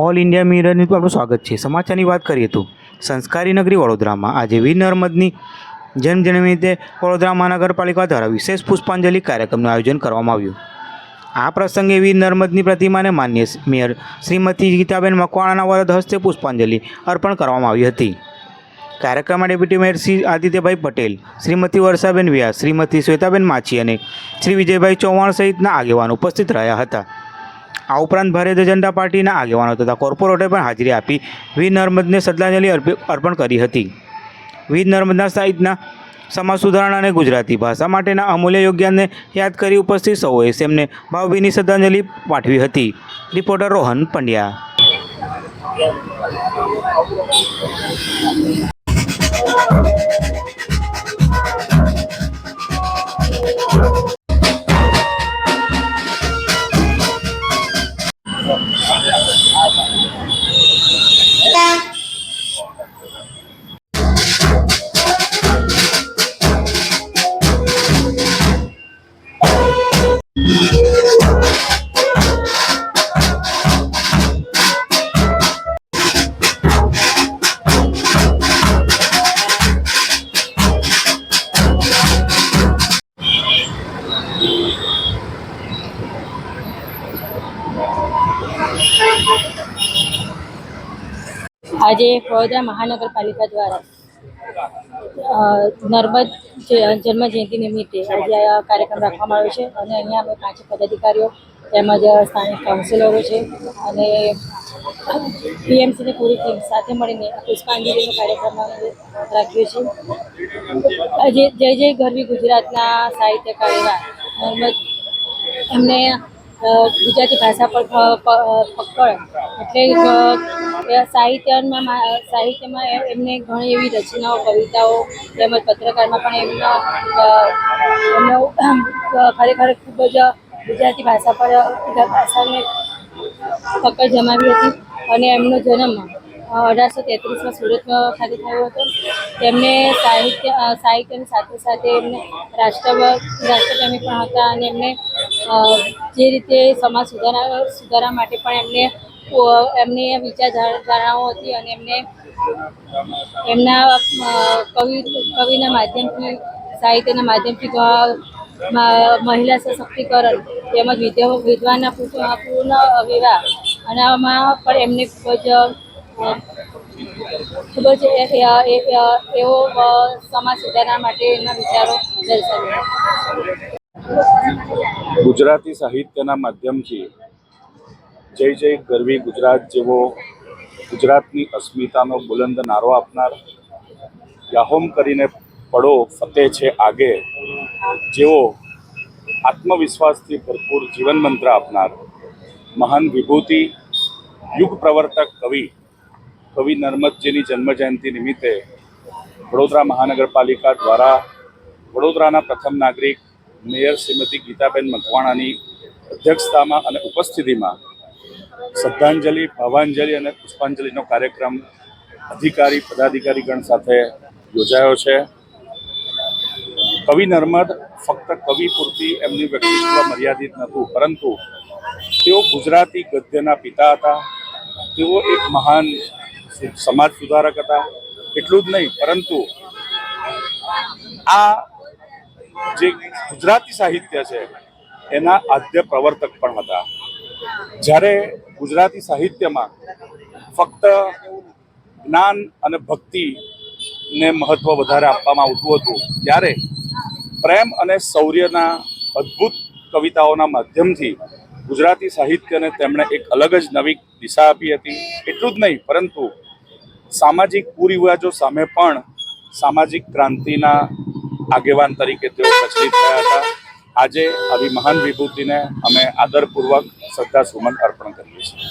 All India mirror news પર આપનું સ્વાગત છે। સમાચારની વાત કરીએ તો સંસ્કારી નગરી વડોદરામાં આજે વીર નર્મદની જન્મજયંતિ નિમિત્તે વડોદરા મહાનગરપાલિકા દ્વારા વિશેષ પુષ્પાંજલિ કાર્યક્રમનું આયોજન કરવામાં આવ્યું। આ પ્રસંગે વીર નર્મદની પ્રતિમાને માન્ય મેયર શ્રીમતી ગીતાબેન મકવાણાના વરદ હસ્તે પુષ્પાંજલિ અર્પણ કરવામાં આવી હતી। કાર્યક્રમમાં ડેપ્યુટી મેયર શ્રી આદિત્યભાઈ પટેલ, શ્રીમતી વર્ષાબેન વ્યાસ, શ્રીમતી શ્વેતાબેન માછી અને શ્રી વિજયભાઈ ચૌહાણ સહિતના આગેવાનો ઉપસ્થિત રહ્યા હતા। આ ઉપરાંત ભારતીય જનતા પાર્ટીના આગેવાનો તથા કોર્પોરેટરે પણ હાજરી આપી વીર નર્મદને શ્રદ્ધાંજલિ અર્પણ કરી હતી। વીર નર્મદના સાહિત્યના સમાજ સુધારણા અને ગુજરાતી ભાષા માટેના અમૂલ્ય યોગદાનને યાદ કરી ઉપસ્થિત સૌએ તેમને ભાવભીની શ્રદ્ધાંજલિ પાઠવી હતી। રિપોર્ટર રોહન પંડ્યા। આજે વડોદરા મહાનગરપાલિકા દ્વારા નર્મદ જન્મ જયંતિ નિમિત્તે આજે આ કાર્યક્રમ રાખવામાં આવ્યો છે અને અહીંયા અમે 5 પદાધિકારીઓ તેમજ સ્થાનિક કાઉન્સિલરો છે અને પીએમસીની પૂરી ટીમ સાથે મળીને પુષ્પાંજલિનો કાર્યક્રમ રાખ્યો છે। આજે જય જય ગરવી ગુજરાતના સાહિત્યકાર એવા નર્મદ એમને ગુજરાતી ભાષા પર પકડ એટલે સાહિત્યમાં એમને ઘણી એવી રચનાઓ, કવિતાઓ તેમજ પત્રકારમાં પણ એમનો ખરેખર ખૂબ જ ગુજરાતી ભાષાને પકડ જમાવી હતી અને એમનો જન્મ 1833માં સુરત ખાતે થયો હતો। તેમને સાહિત્યની સાથે સાથે એમને રાષ્ટ્રપ્રેમી પણ હતા અને એમને જે રીતે સમાજ સુધારા માટે પણ એમની વિચારધારણાઓ હતી અને એમના કવિના માધ્યમથી, સાહિત્યના માધ્યમથી મહિલા સશક્તિકરણ તેમજ વિધવાના પૂર્ણ વિવાહ અને આમાં પણ એમને ખૂબ જ એવો સમાજ સુધારણા માટે એમના વિચારો દર્શાવ્યા। ગુજરાતી સાહિત્યના માધ્યમથી જય જય ગરવી ગુજરાત જેવો ગુજરાતની અસ્મિતાનો બુલંદ નારો આપનાર, યાહોમ કરીને પડો ફતેહ છે આગે જેવો આત્મવિશ્વાસથી ભરપૂર જીવન મંત્ર આપનાર મહાન વિભૂતિ, યુગ પ્રવર્તક કવિ નર્મદજીની જન્મજયંતિ નિમિત્તે વડોદરા મહાનગરપાલિકા દ્વારા વડોદરાના પ્રથમ નાગરિક મેયર શ્રીમતી ગીતાબેન મકવાણાની અધ્યક્ષતામાં અને ઉપસ્થિતિમાં શ્રદ્ધાંજલિ, ભાવાંજલિ અને પુષ્પાંજલિનો કાર્યક્રમ અધિકારી પદાધિકારીગણ સાથે યોજાયો છે। કવિ નર્મદ ફક્ત કવિ પૂરતી એમની વ્યક્તિત્વ મર્યાદિત નહોતું, પરંતુ તેઓ ગુજરાતી ગદ્યના પિતા હતા। તેઓ એક મહાન સમાજ સુધારક હતા। એટલું જ નહીં, પરંતુ આ જે ગુજરાતી સાહિત્ય છે એના આદ્ય પ્રવર્તક પણ હતા। જ્યારે ગુજરાતી સાહિત્યમાં ફક્ત જ્ઞાન અને ભક્તિને મહત્વ વધારે આપવામાં આવતું હતું, ત્યારે પ્રેમ અને શૌર્યના અદ્ભુત કવિતાઓના માધ્યમથી ગુજરાતી સાહિત્યને તેમણે એક અલગ જ નવી દિશા આપી હતી। એટલું જ નહીં, પરંતુ સામાજિક કુરિવાજો સામે પણ સામાજિક ક્રાંતિના આગેવાન તરીકે તેઓ પ્રચલિત થયા હતા। આજે આવી મહાન વિભૂતિને અમે આદરપૂર્વક શ્રદ્ધાસુમન અર્પણ કરીએ છીએ।